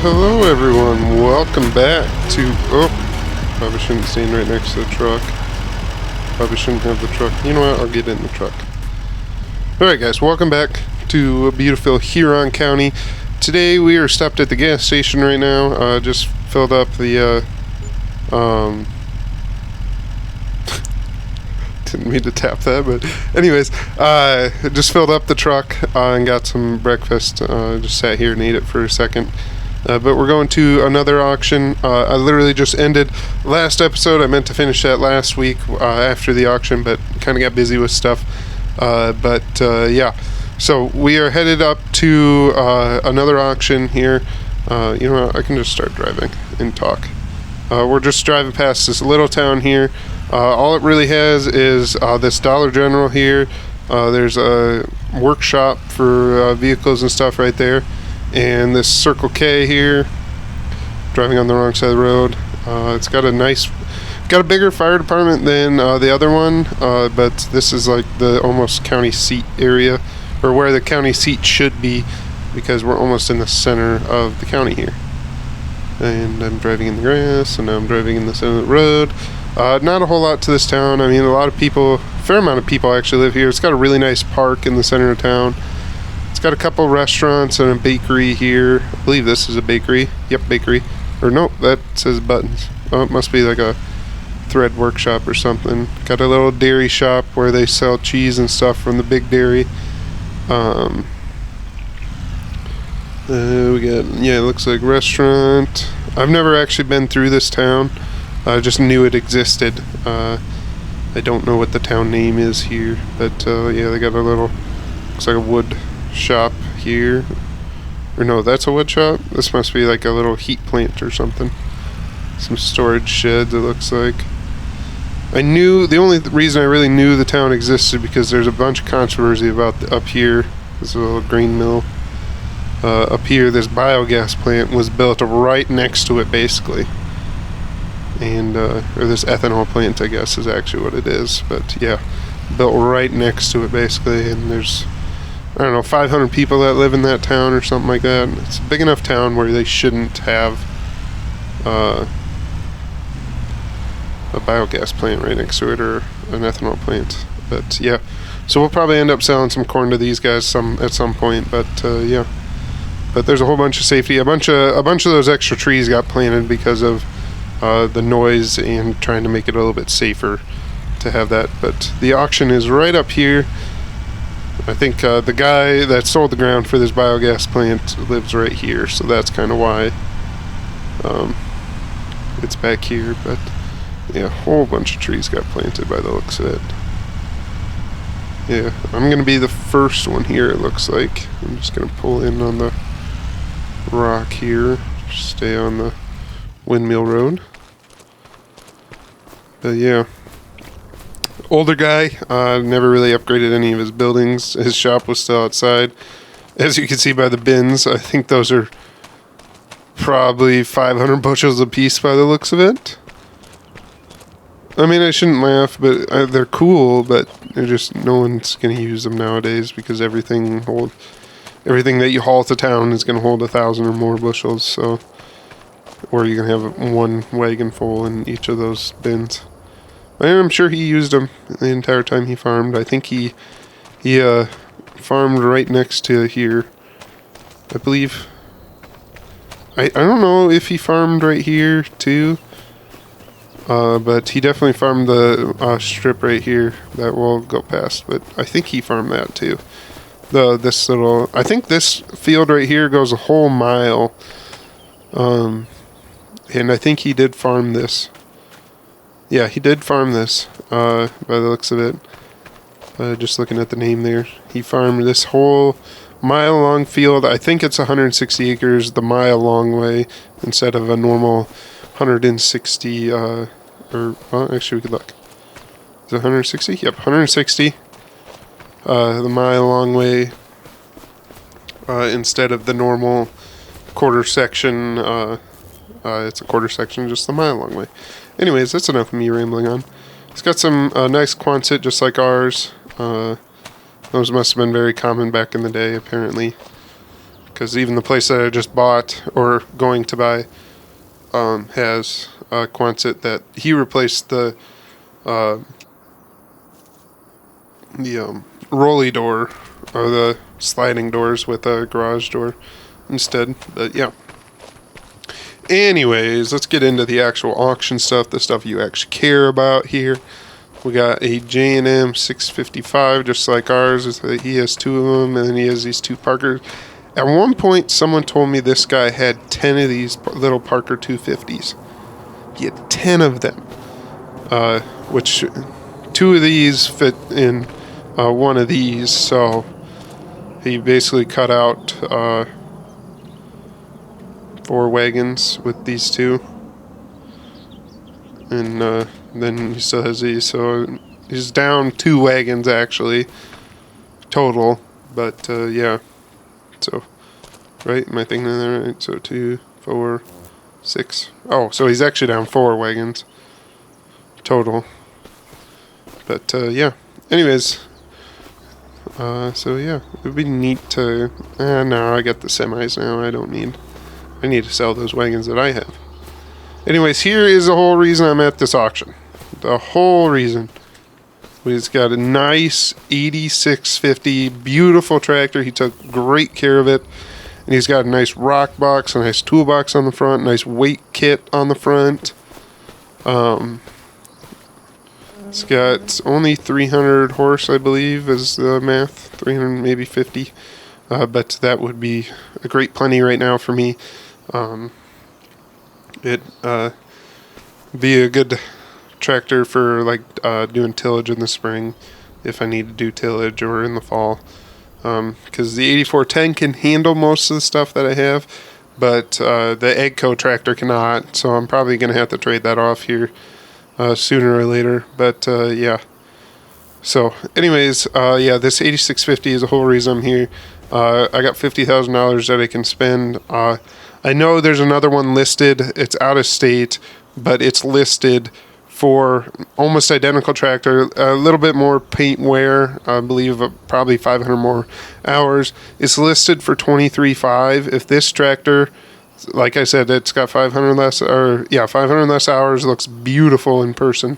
Hello everyone, welcome back to, probably shouldn't stand right next to the truck. Probably shouldn't have the truck. You know what, I'll get in the truck. Alright guys, welcome back to beautiful Huron County. Today we are stopped at the gas station right now, just filled up the, didn't mean to tap that, but anyways, just filled up the truck and got some breakfast. Just sat here and ate it for a second. But we're going to another auction. I literally just ended last episode. I meant to finish that last week after the auction, but kind of got busy with stuff. Yeah, so we are headed up to another auction here. You know what? I can just start driving and talk. We're just driving past this little town here. All it really has is this Dollar General here. There's a workshop for vehicles and stuff right there. And this Circle K here. Driving on the wrong side of the road. It's got a bigger fire department than the other one. But this is like the almost county seat area. Or where the county seat should be. Because we're almost in the center of the county here. And I'm driving in the grass. And now I'm driving in the center of the road. Not a whole lot to this town. I mean, a fair amount of people actually live here. It's got a really nice park in the center of town. It's got a couple restaurants and a bakery here. I believe this is a bakery. Yep, bakery. Or nope, that says Buttons. Oh, it must be like a thread workshop or something. Got a little dairy shop where they sell cheese and stuff from the big dairy. It looks like restaurant. I've never actually been through this town. I just knew it existed. I don't know what the town name is here, but yeah, they got a little, looks like a wood shop here. Or no, that's a wood shop? This must be like a little heat plant or something. Some storage sheds, it looks like. The only reason I really knew the town existed because there's a bunch of controversy about up here. This little grain mill. Up here, this biogas plant was built right next to it, basically. And or this ethanol plant, I guess, is actually what it is. But yeah, built right next to it basically, and there's, I don't know, 500 people that live in that town or something like that. It's a big enough town where they shouldn't have a biogas plant right next to it, or an ethanol plant. But yeah, so we'll probably end up selling some corn to these guys at some point. But yeah, but there's a whole bunch of safety. A bunch of those extra trees got planted because of the noise and trying to make it a little bit safer to have that. But the auction is right up here. I think the guy that sold the ground for this biogas plant lives right here, so that's kind of why it's back here. But yeah, a whole bunch of trees got planted by the looks of it. Yeah, I'm gonna be the first one here, it looks like. I'm just gonna pull in on the rock here, stay on the Windmill Road. But yeah, older guy, never really upgraded any of his buildings. His shop was still outside. As you can see by the bins, I think those are probably 500 bushels a piece by the looks of it. I mean, I shouldn't laugh, but they're cool, but they're just, no one's going to use them nowadays because everything that you haul to town is going to hold 1,000 or more bushels, so, or you're going to have one wagon full in each of those bins. And I'm sure he used them the entire time he farmed. I think he farmed right next to here. I believe. I don't know if he farmed right here too. But he definitely farmed the strip right here that we'll go past. But I think he farmed that too. I think this field right here goes a whole mile. And I think he did farm this. Yeah, he did farm this, by the looks of it. Just looking at the name there. He farmed this whole mile-long field. I think it's 160 acres the mile-long way instead of a normal 160, well, actually we could look. Is it 160? Yep, 160. The mile-long way instead of the normal quarter section. It's a quarter section, just the mile-long way. Anyways, that's enough of me rambling on. It's got some nice Quonset, just like ours. Those must have been very common back in the day, apparently. because even the place that I just bought or going to buy has a Quonset that he replaced the rolly door or the sliding doors with a garage door instead. But yeah. Anyways, let's get into the actual auction stuff, the stuff you actually care about here. We got a J&M 655, just like ours. He has 2 of them, and then he has these 2 Parkers. At one point, someone told me this guy had 10 of these little Parker 250s. He had 10 of them, which 2 of these fit in one of these, so he basically cut out 4 wagons with these 2. And then he still has these, so he's down 2 wagons actually total. But yeah, so right, am I thinking of that right? So 2, 4, 6. Oh, so he's actually down 4 wagons total. But yeah, anyways, so yeah, it would be neat to. No, I got the semis now. I need to sell those wagons that I have. Anyways, here is the whole reason I'm at this auction. The whole reason. He's got a nice 8650, beautiful tractor. He took great care of it. And he's got a nice rock box, a nice toolbox on the front, nice weight kit on the front. It's got only 300 horse, I believe, is the math. 300, maybe 50. But that would be a great plenty right now for me. It be a good tractor for like doing tillage in the spring if I need to do tillage, or in the fall, because the 8410 can handle most of the stuff that I have, but the AGCO tractor cannot, so I'm probably going to have to trade that off here sooner or later. But yeah, so anyways, yeah, this 8650 is the whole reason I'm here. I got $50,000 that I can spend. I know there's another one listed. It's out of state, but it's listed for almost identical tractor, a little bit more paint wear, I believe probably 500 more hours. It's listed for $23,500. If this tractor, like I said, it's got 500 less, or yeah, 500 less hours, looks beautiful in person.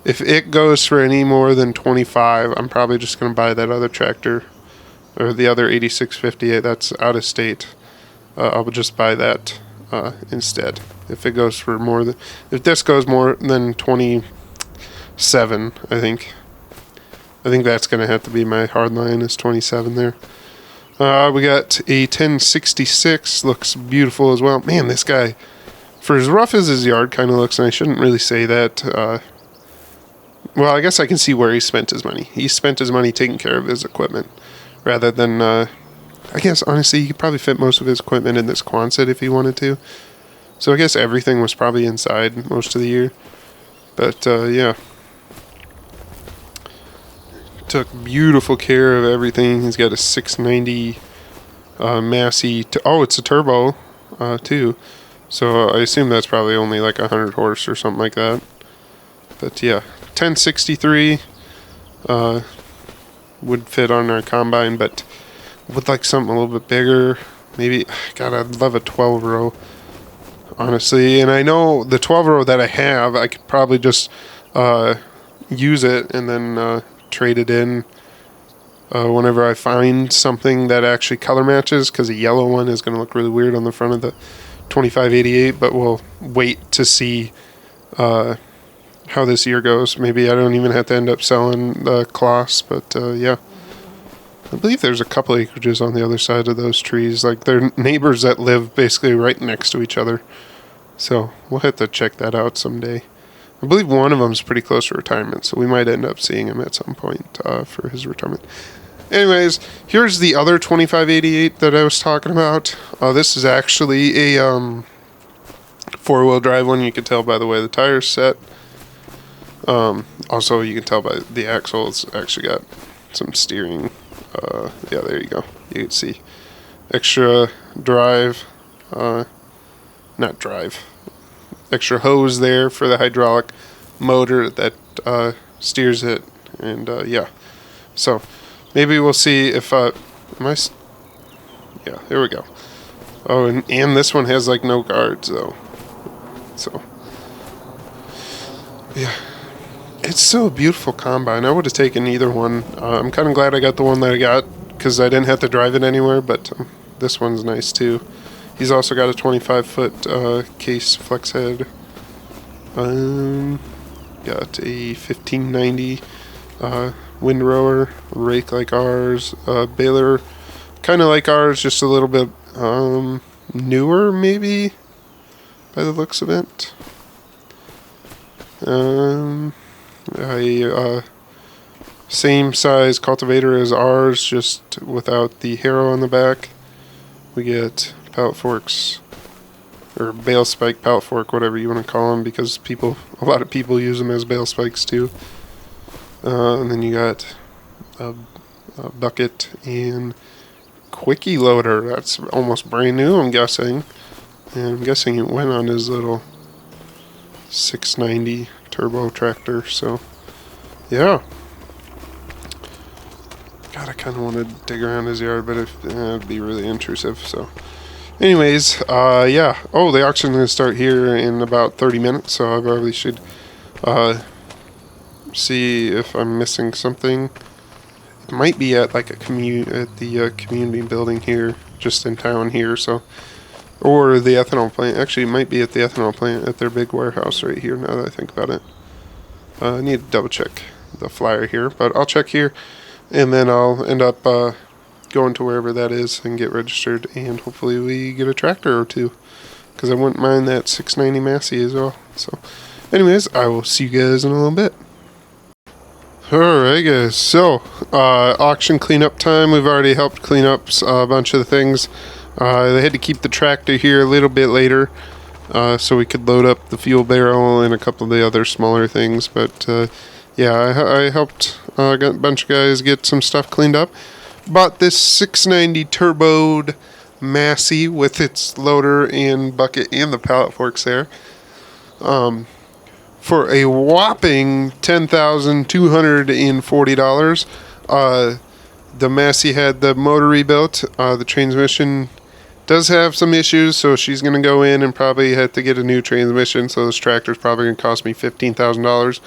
If it goes for any more than 25, I'm probably just going to buy that other tractor, or the other 8650 that's out of state. I'll just buy that instead. If it goes for more than, if this goes more than 27, I think that's gonna have to be my hard line, is 27 there. We got a 1066, looks beautiful as well. Man, this guy, for as rough as his yard kind of looks, and I shouldn't really say that. Well, I guess I can see where he spent his money. He spent his money taking care of his equipment, rather than. I guess, honestly, he could probably fit most of his equipment in this Quonset if he wanted to. So I guess everything was probably inside most of the year. But, yeah. Took beautiful care of everything. He's got a 690 Massey. Oh, it's a turbo, too. So I assume that's probably only like 100 horse or something like that. But, yeah. 1063 would fit on our combine, but would like something a little bit bigger. Maybe, God, I'd love a 12-row, honestly. And I know the 12-row that I have, I could probably just use it and then trade it in whenever I find something that actually color matches, because a yellow one is going to look really weird on the front of the 2588, but we'll wait to see how this year goes. Maybe I don't even have to end up selling the Kloss, but yeah. I believe there's a couple acreages on the other side of those trees. Like, they're neighbors that live basically right next to each other. So we'll have to check that out someday. I believe one of them is pretty close to retirement, so we might end up seeing him at some point for his retirement. Anyways, here's the other 2588 that I was talking about. This is actually a four-wheel drive one. You can tell by the way the tire's set. Also, you can tell by the axle, it's actually got some steering. Yeah, there you go. You can see extra drive, not drive, extra hose there for the hydraulic motor that steers it, and yeah. So maybe we'll see if Yeah, there we go. Oh, and this one has like no guards though. So, yeah. It's still a beautiful combine. I would have taken either one. I'm kind of glad I got the one that I got because I didn't have to drive it anywhere, but this one's nice too. He's also got a 25-foot case flex head. Got a 1590 windrower, rake like ours, baler kind of like ours, just a little bit newer maybe by the looks of it. Same size cultivator as ours, just without the harrow on the back. We get pallet forks, or bale spike pallet fork, whatever you want to call them, because a lot of people use them as bale spikes too. And then you got a bucket and quickie loader. That's almost brand new, I'm guessing. And I'm guessing it went on his little 690 turbo tractor. So, yeah. God, I kind of want to dig around his yard, but it'd be really intrusive. So, anyways, yeah. Oh, the auction is going to start here in about 30 minutes, so I probably should see if I'm missing something. It might be at like the community building here, just in town here. So, or the ethanol plant. Actually, it might be at the ethanol plant at their big warehouse right here. Now that I think about it, I need to double check the flyer here, but I'll check here. And then I'll end up going to wherever that is and get registered, and hopefully we get a tractor or two, because I wouldn't mind that 690 Massey as well. So, anyways, I will see you guys in a little bit. Alright guys, so auction cleanup time. We've already helped clean up a bunch of the things. They had to keep the tractor here a little bit later so we could load up the fuel barrel and a couple of the other smaller things, but yeah, I helped got a bunch of guys get some stuff cleaned up. Bought this 690 turboed Massey with its loader and bucket and the pallet forks there for a whopping $10,240. The Massey had the motor rebuilt. The transmission does have some issues, so she's going to go in and probably have to get a new transmission, so this tractor's probably going to cost me $15,000.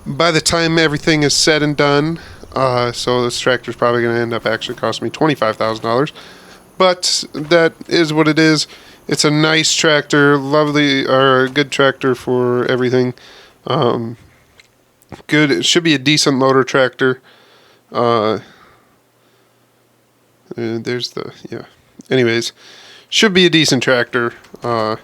By the time everything is said and done, so this tractor's probably going to end up actually costing me $25,000. But that is what it is. It's a nice tractor, lovely, or a good tractor for everything. Good. It should be a decent loader tractor. There's the, yeah. Anyways, should be a decent tractor. But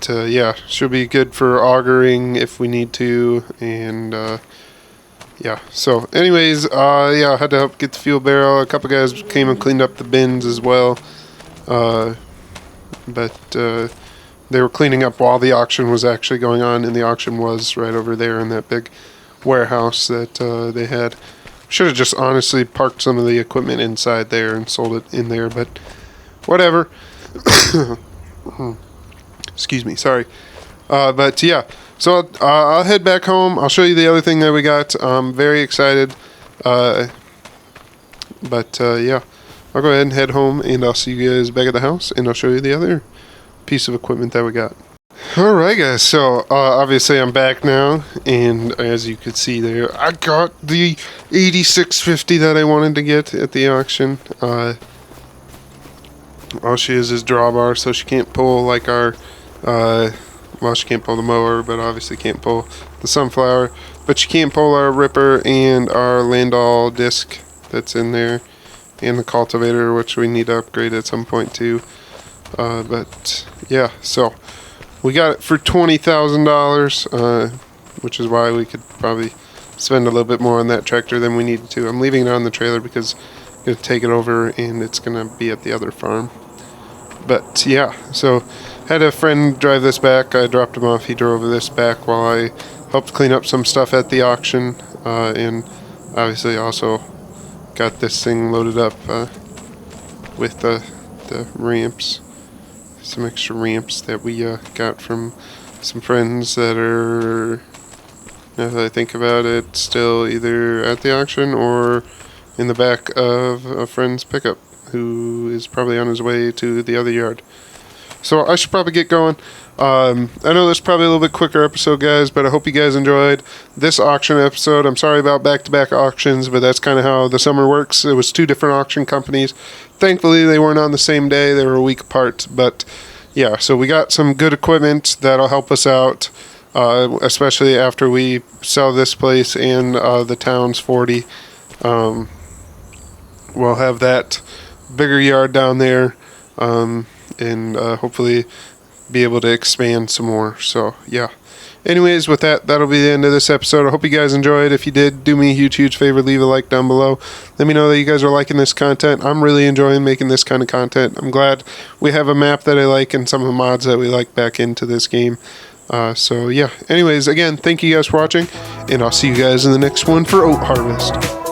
yeah, should be good for augering if we need to, and yeah. So, anyways, yeah, I had to help get the fuel barrel. A couple guys came and cleaned up the bins as well, but they were cleaning up while the auction was actually going on, and the auction was right over there in that big warehouse that they had. Should have just honestly parked some of the equipment inside there and sold it in there, but whatever. Excuse me, sorry. But yeah, so I'll head back home. I'll show you the other thing that we got. I'm very excited. But yeah, I'll go ahead and head home, and I'll see you guys back at the house, and I'll show you the other piece of equipment that we got. Alright guys, so obviously I'm back now, and as you could see there, I got the 8650 that I wanted to get at the auction. All she is drawbar, so she can't pull like our well, she can't pull the mower, but obviously can't pull the sunflower. But she can pull our ripper and our Landau disc that's in there, and the cultivator, which we need to upgrade at some point too. But yeah, so we got it for $20,000, which is why we could probably spend a little bit more on that tractor than we needed to. I'm leaving it on the trailer because I'm going to take it over and it's going to be at the other farm. But yeah, so had a friend drive this back. I dropped him off. He drove this back while I helped clean up some stuff at the auction, and obviously also got this thing loaded up with the ramps, some extra ramps that we got from some friends that are, now that I think about it, still either at the auction or in the back of a friend's pickup who is probably on his way to the other yard. So I should probably get going. I know this is probably a little bit quicker episode, guys, but I hope you guys enjoyed this auction episode. I'm sorry about back-to-back auctions, but that's kind of how the summer works. It was 2 different auction companies. Thankfully, they weren't on the same day. They were a week apart. But, yeah, so we got some good equipment that'll help us out, especially after we sell this place and the town's 40. We'll have that bigger yard down there, and hopefully be able to expand some more. So yeah, anyways, with that'll be the end of this episode. I hope you guys enjoyed. If you did, do me a huge favor, leave a like down below. Let me know that you guys are liking this content. I'm really enjoying making this kind of content. I'm glad we have a map that I like and some of the mods that we like back into this game. So yeah, anyways, again, thank you guys for watching, and I'll see you guys in the next one for Oat Harvest.